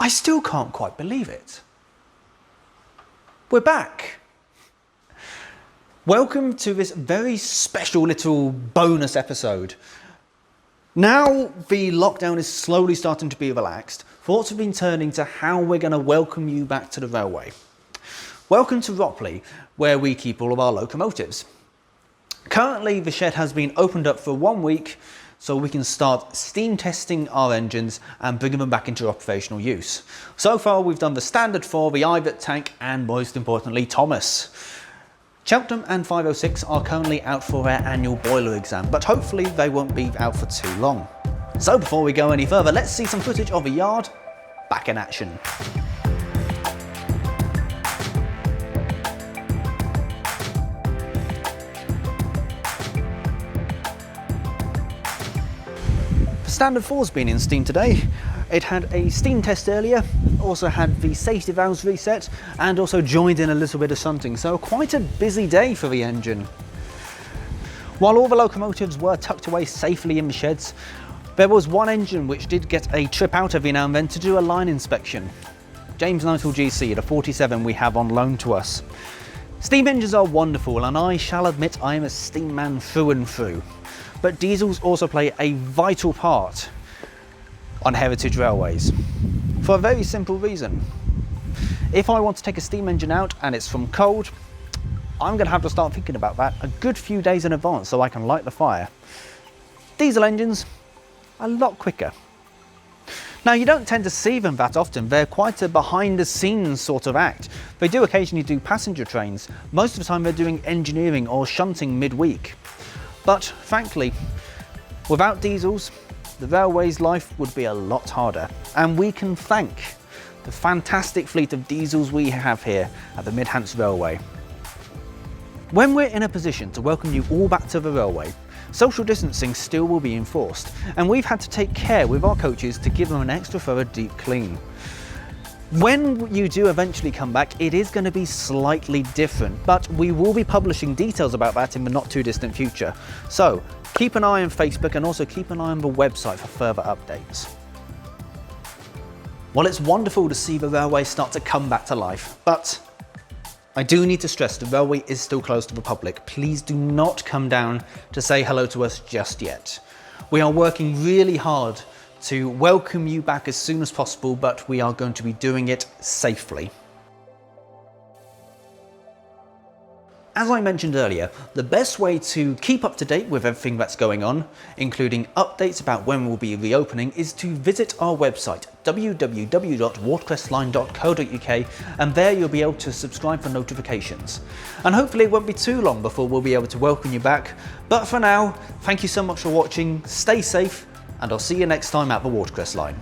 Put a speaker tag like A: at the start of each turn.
A: I still can't quite believe it. We're back. Welcome to this very special little bonus episode. Now the lockdown is slowly starting to be relaxed, thoughts have been turning to how we're going to welcome you back to the railway. Welcome to Ropley, where we keep all of our locomotives. Currently, the shed has been opened up for 1 week, so we can start steam testing our engines and bringing them back into operational use. So far, we've done the Standard 4, the Ivet tank, and most importantly, Thomas. Cheltenham and 506 are currently out for their annual boiler exam, but hopefully they won't be out for too long. So before we go any further, let's see some footage of the yard back in action. Standard 4's been in steam today. It had a steam test earlier, also had the safety valves reset, and also joined in a little bit of shunting, so quite a busy day for the engine. While all the locomotives were tucked away safely in the sheds, there was one engine which did get a trip out every now and then to do a line inspection. James Knightle GC, the 47 we have on loan to us. Steam engines are wonderful, and I shall admit I am a steam man through and through. But diesels also play a vital part on heritage railways, for a very simple reason. If I want to take a steam engine out and it's from cold, I'm going to have to start thinking about that a good few days in advance so I can light the fire. Diesel engines, a lot quicker. Now, you don't tend to see them that often. They're quite a behind the scenes sort of act. They do occasionally do passenger trains. Most of the time they're doing engineering or shunting midweek. But frankly, without diesels, the railway's life would be a lot harder. And we can thank the fantastic fleet of diesels we have here at the Midhants Railway. When we're in a position to welcome you all back to the railway, social distancing still will be enforced, and we've had to take care with our coaches to give them an extra thorough deep clean. When you do eventually come back, it is going to be slightly different, but we will be publishing details about that in the not too distant future. So keep an eye on Facebook and also keep an eye on the website for further updates. Well, it's wonderful to see the railway start to come back to life, but I do need to stress the railway is still closed to the public. Please do not come down to say hello to us just yet. We are working really hard to welcome you back as soon as possible, but we are going to be doing it safely. As I mentioned earlier, the best way to keep up to date with everything that's going on, including updates about when we'll be reopening, is to visit our website, www.watercrestline.co.uk, and there you'll be able to subscribe for notifications. And hopefully it won't be too long before we'll be able to welcome you back. But for now, thank you so much for watching, stay safe, and I'll see you next time at the Watercrest Line.